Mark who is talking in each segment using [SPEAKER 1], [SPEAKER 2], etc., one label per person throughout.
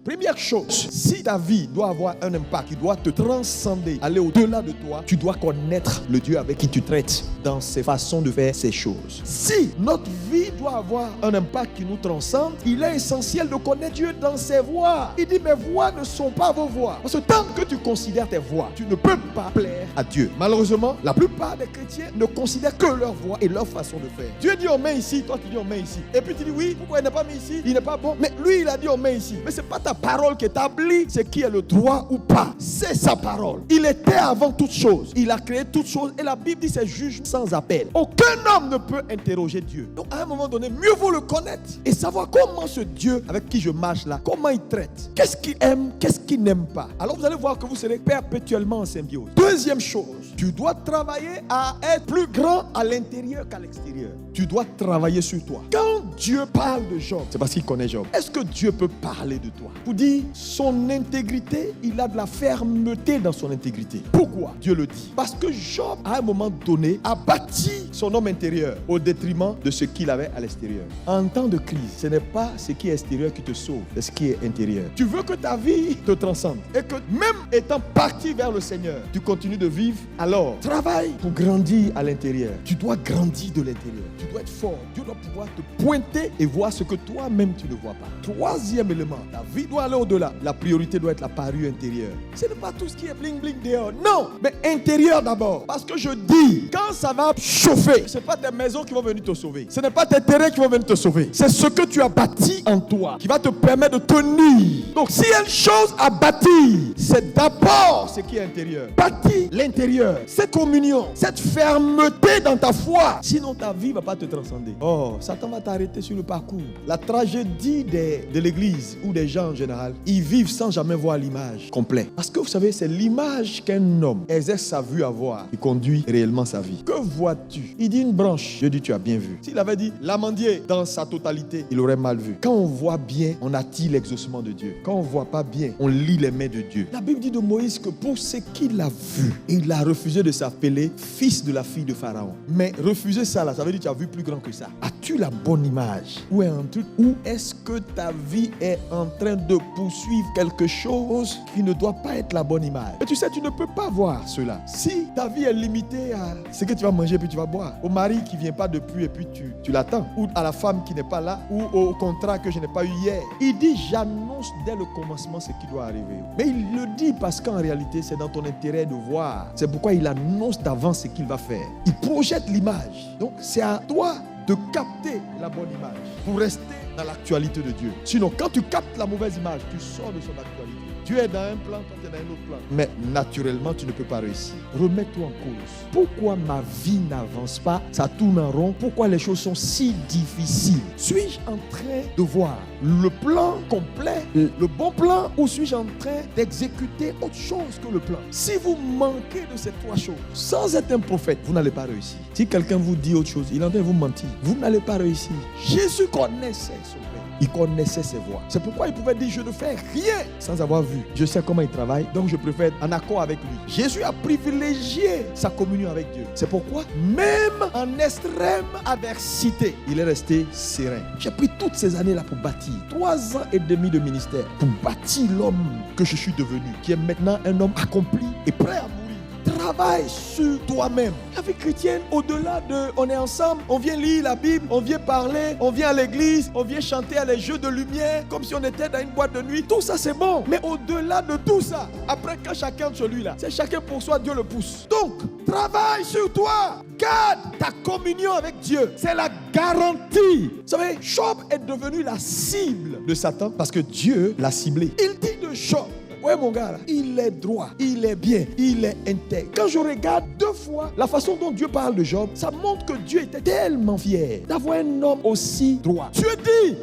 [SPEAKER 1] Première chose, si ta vie doit avoir un impact qui doit te transcender, aller au-delà de toi, tu dois connaître le Dieu avec qui tu traites dans ses façons de faire ces choses. Si notre vie doit avoir un impact qui nous transcende, il est essentiel de connaître Dieu dans ses voies. Il dit, mes voies ne sont pas vos voies. Parce que tant que tu considères tes voies, tu ne peux pas plaire à Dieu. Malheureusement, la plupart des chrétiens ne considèrent que leur voie et leur façon de faire. Dieu dit on met ici, toi tu dis on met ici. Et puis tu dis oui, pourquoi il n'est pas mis ici? Il n'est pas bon. Mais lui il a dit on met ici. Mais ce n'est pas ta parole qui établit ce qui est le droit ou pas. C'est sa parole. Il était avant toute chose. Il a créé toutes choses. Et la Bible dit c'est juge sans appel. Aucun homme ne peut interroger Dieu. Donc à un moment donné, mieux vaut le connaître et savoir comment ce Dieu avec qui je marche là, comment il traite. Qu'est-ce qu'il aime, qu'est-ce qu'il n'aime pas. Alors vous allez voir que vous serez perpétuellement en symbiose. Deuxième chose, tu dois travailler à être plus grand à l'intérieur qu'à l'extérieur. Tu dois travailler sur toi. Quand Dieu parle de Job, c'est parce qu'il connaît Job. Est-ce que Dieu peut parler de toi? Pour dire son intégrité, il a de la fermeté dans son intégrité. Pourquoi Dieu le dit? Parce que Job, à un moment donné, a bâti son homme intérieur au détriment de ce qu'il avait à l'extérieur. En temps de crise, ce n'est pas ce qui est extérieur qui te sauve, c'est ce qui est intérieur. Tu veux que ta vie te transcende et que même étant parti vers le Seigneur, tu continues de vivre, alors travaille pour grandir à l'intérieur. Tu dois grandir de l'intérieur. Tu dois être fort. Dieu doit pouvoir te pointer et voir ce que toi-même tu ne vois pas. Troisième élément, ta vie doit aller au-delà. La priorité doit être la parure intérieure. Ce n'est pas tout ce qui est bling bling dehors. Non, mais intérieur d'abord. Parce que je dis, quand ça va chauffer, ce n'est pas tes maisons qui vont venir te sauver. Ce n'est pas tes terrains qui vont venir te sauver. C'est ce que tu as bâti en toi qui va te permettre de tenir. Donc s'il y a une chose à bâtir, c'est d'abord ce qui est intérieur. Bâtis l'intérieur, cette communion, cette fermeté dans ta foi. Sinon ta vie ne va pas te transcender. Oh, Satan va t'arrêter sur le parcours. La tragédie de l'église ou des gens en général, ils vivent sans jamais voir l'image complète. Parce que vous savez, c'est l'image qu'un homme exerce sa vue à voir qui conduit réellement sa vie. Que vois-tu? Il dit une branche. Je dis tu as bien vu. S'il avait dit l'amandier dans sa totalité, il aurait mal vu. Quand on voit bien, on attire l'exaucement de Dieu. Quand on ne voit pas bien, on lit les mains de Dieu. La Bible dit de Moïse que pour ce qu'il a vu, il a refusé de s'appeler fils de la fille de Pharaon. Mais refuser ça là, ça veut dire que tu as vu plus grand que ça. As-tu la bonne image? Ou est-ce que ta vie est en train de poursuivre quelque chose qui ne doit pas être la bonne image? Et tu sais, tu ne peux pas voir cela. Si ta vie est limitée à ce que tu vas manger puis tu vas boire, au mari qui ne vient pas depuis et puis tu l'attends, ou à la femme qui n'est pas là, ou au contrat que je n'ai pas eu hier, il dit j'annonce dès le commencement ce qui doit arriver. Mais il le dit parce qu'en réalité c'est dans ton intérêt de voir. C'est pourquoi il annonce d'avance ce qu'il va faire. Il projette l'image. Donc c'est à toi de capter la bonne image pour rester dans l'actualité de Dieu. Sinon, quand tu captes la mauvaise image, tu sors de son actualité. Dieu est dans un plan, toi tu es dans un autre plan. Mais naturellement, tu ne peux pas réussir. Remets-toi en cause. Pourquoi ma vie n'avance pas? Ça tourne en rond. Pourquoi les choses sont si difficiles? Suis-je en train de voir le plan complet, le bon plan, ou suis-je en train d'exécuter autre chose que le plan? Si vous manquez de ces trois choses, sans être un prophète, vous n'allez pas réussir. Si quelqu'un vous dit autre chose, il est en train de vous mentir. Vous n'allez pas réussir. Jésus connaissait son Père. Il connaissait ses voies. C'est pourquoi il pouvait dire je ne fais rien sans avoir vu. Je sais comment il travaille, donc je préfère être en accord avec lui. Jésus a privilégié sa communion avec Dieu. C'est pourquoi même en extrême adversité, il est resté serein. J'ai pris toutes ces années-là pour bâtir 3 ans et demi de ministère, pour bâtir l'homme que je suis devenu, qui est maintenant un homme accompli et prêt à mourir. Travaille sur toi-même. La vie chrétienne, au-delà de on est ensemble, on vient lire la Bible, on vient parler, on vient à l'église, on vient chanter à les jeux de lumière comme si on était dans une boîte de nuit. Tout ça c'est bon. Mais au-delà de tout ça, après quand chacun de celui-là, c'est chacun pour soi, Dieu le pousse. Donc, travaille sur toi. Garde ta communion avec Dieu. C'est la garantie. Vous savez, Job est devenu la cible de Satan parce que Dieu l'a ciblé. Il dit de Job, ouais mon gars là, il est droit, il est bien, il est intègre. Quand je regarde 2 fois la façon dont Dieu parle de Job, ça montre que Dieu était tellement fier d'avoir un homme aussi droit. Dieu dit,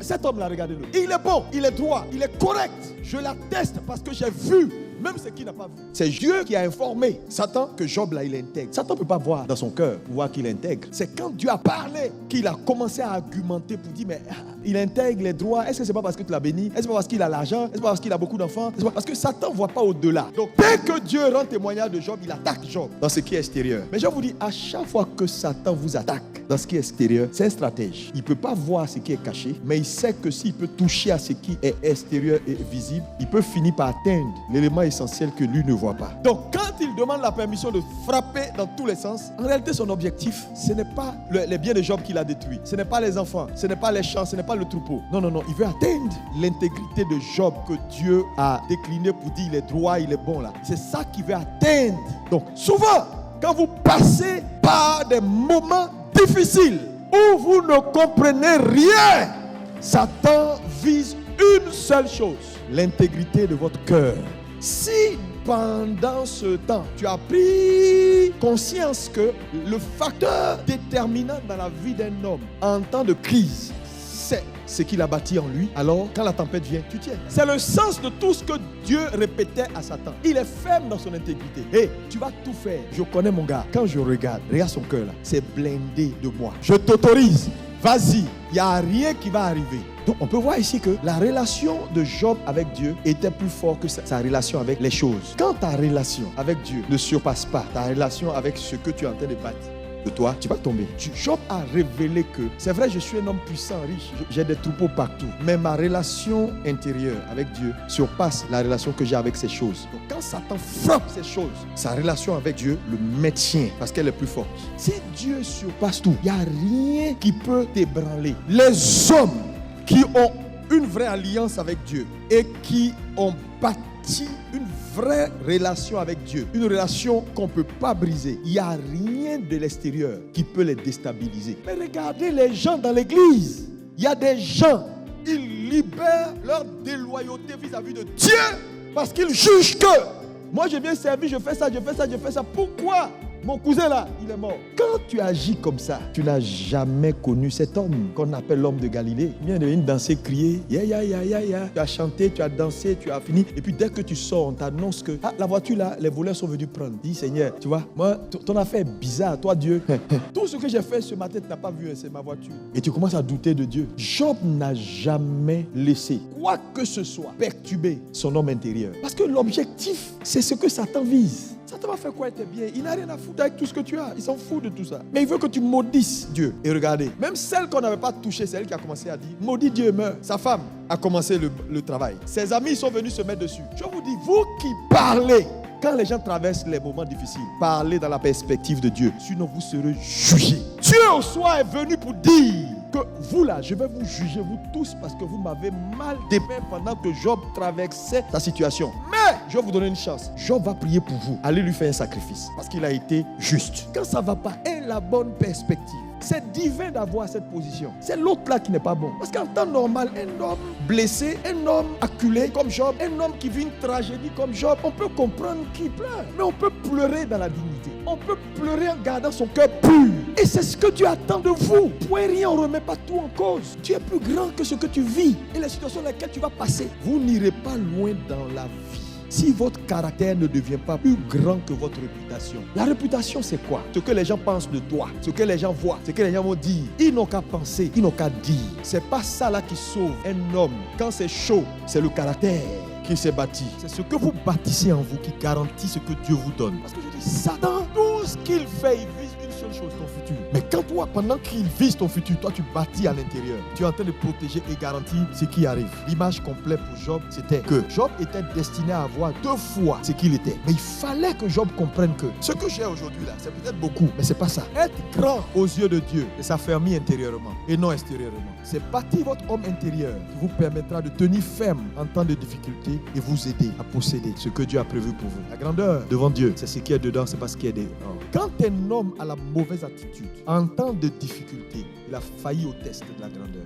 [SPEAKER 1] cet homme là, regardez-le, il est bon, il est droit, il est correct. Je l'atteste parce que j'ai vu même ce qu'il n'a pas vu. C'est Dieu qui a informé Satan que Job là, il intègre. Satan ne peut pas voir dans son cœur pour voir qu'il intègre. C'est quand Dieu a parlé qu'il a commencé à argumenter pour dire, mais il intègre les droits. Est-ce que c'est pas parce que tu l'as béni? Est-ce que c'est pas parce qu'il a l'argent? Est-ce que c'est pas parce qu'il a beaucoup d'enfants? C'est pas parce que Satan ne voit pas au-delà. Donc dès que Dieu rend témoignage de Job, il attaque Job dans ce qui est extérieur. Mais je vous dis, à chaque fois que Satan vous attaque dans ce qui est extérieur, c'est un stratège. Il ne peut pas voir ce qui est caché, mais il sait que s'il peut toucher à ce qui est extérieur et visible, il peut finir par atteindre l'élément essentiel que lui ne voit pas. Donc quand il demande la permission de frapper dans tous les sens, en réalité son objectif, ce n'est pas les biens de Job qu'il a détruits, ce n'est pas les enfants, ce n'est pas les champs, ce n'est pas le troupeau. Non, il veut atteindre l'intégrité de Job que Dieu a décliné pour dire il est droit, il est bon là. C'est ça qu'il veut atteindre. Donc souvent, quand vous passez par des moments difficiles où vous ne comprenez rien, Satan vise une seule chose, l'intégrité de votre cœur. Si pendant ce temps, tu as pris conscience que le facteur déterminant dans la vie d'un homme en temps de crise, c'est ce qu'il a bâti en lui, alors quand la tempête vient, tu tiens. C'est le sens de tout ce que Dieu répétait à Satan. Il est ferme dans son intégrité. Hey, tu vas tout faire. Je connais mon gars. Quand je regarde son cœur là, c'est blindé de moi. Je t'autorise. Vas-y, il n'y a rien qui va arriver. Donc on peut voir ici que la relation de Job avec Dieu était plus forte que sa relation avec les choses. Quand ta relation avec Dieu ne surpasse pas ta relation avec ce que tu es en train de bâtir de toi, tu vas tomber. Job a révélé que c'est vrai, je suis un homme puissant, riche, j'ai des troupeaux partout, mais ma relation intérieure avec Dieu surpasse la relation que j'ai avec ces choses. Donc quand Satan frappe ces choses, sa relation avec Dieu le maintient parce qu'elle est plus forte. Si Dieu surpasse tout, il n'y a rien qui peut t'ébranler. Les hommes qui ont une vraie alliance avec Dieu et qui ont bâti une vraie relation avec Dieu, une relation qu'on ne peut pas briser, il n'y a rien de l'extérieur qui peut les déstabiliser. Mais regardez les gens dans l'église, il y a des gens, ils libèrent leur déloyauté vis-à-vis de Dieu parce qu'ils jugent que moi je viens servir, je fais ça. Pourquoi? Mon cousin là, il est mort. Quand tu agis comme ça, tu n'as jamais connu cet homme qu'on appelle l'homme de Galilée. Il vient de venir danser, crier, ya. Tu as chanté, tu as dansé, tu as fini. Et puis dès que tu sors, on t'annonce que la voiture là, les voleurs sont venus prendre. Dis Seigneur, tu vois, moi, ton affaire est bizarre, toi Dieu. Tout ce que j'ai fait ce matin, tu n'as pas vu, c'est ma voiture. Et tu commences à douter de Dieu. Job n'a jamais laissé quoi que ce soit perturber son homme intérieur. Parce que l'objectif, c'est ce que Satan vise. Satan va faire quoi? T'es bien. Il n'a rien à foutre avec tout ce que tu as. Il s'en fout de tout ça. Mais il veut que tu maudisses Dieu. Et regardez, même celle qu'on n'avait pas touchée, c'est elle qui a commencé à dire maudit Dieu meurt. Sa femme a commencé le travail. Ses amis sont venus se mettre dessus. Je vous dis, vous qui parlez, quand les gens traversent les moments difficiles, parlez dans la perspective de Dieu. Sinon, vous serez jugés. Dieu au soir est venu pour dire que vous là, je vais vous juger, vous tous, parce que vous m'avez mal dépeint pendant que Job traversait sa situation. Mais je vais vous donner une chance. Job va prier pour vous. Allez lui faire un sacrifice parce qu'il a été juste. Quand ça ne va pas, aie la bonne perspective. C'est divin d'avoir cette position. C'est l'autre là qui n'est pas bon. Parce qu'en temps normal, un homme blessé, un homme acculé comme Job, un homme qui vit une tragédie comme Job, on peut comprendre qu'il pleure. Mais on peut pleurer dans la dignité. On peut pleurer en gardant son cœur pur. Et c'est ce que Dieu attend de vous. Vous pouvez rien, on ne remet pas tout en cause. Tu es plus grand que ce que tu vis et les situations dans lesquelles tu vas passer. Vous n'irez pas loin dans la vie si votre caractère ne devient pas plus grand que votre réputation. La réputation, c'est quoi? Ce que les gens pensent de toi, ce que les gens voient, ce que les gens vont dire. Ils n'ont qu'à penser, ils n'ont qu'à dire. C'est pas ça là qui sauve un homme. Quand c'est chaud, c'est le caractère qui s'est bâti. C'est ce que vous bâtissez en vous qui garantit ce que Dieu vous donne. Parce que je dis, Satan, tout ce qu'il fait, il vise une seule chose, ton futur. Mais quand toi, pendant qu'il vise ton futur, toi tu bâtis à l'intérieur. Tu es en train de protéger et garantir ce qui arrive. L'image complète pour Job, c'était que Job était destiné à avoir 2 fois ce qu'il était. Mais il fallait que Job comprenne que ce que j'ai aujourd'hui là, c'est peut-être beaucoup, mais c'est pas ça. Être grand aux yeux de Dieu, c'est s'affermir intérieurement et non extérieurement. C'est bâtir votre homme intérieur qui vous permettra de tenir ferme en temps de difficulté et vous aider à posséder ce que Dieu a prévu pour vous. La grandeur devant Dieu, c'est ce qui est dedans, c'est pas ce qui est dehors. Quand un homme a la mauvaise attitude, en temps de difficulté, il a failli au test de la grandeur.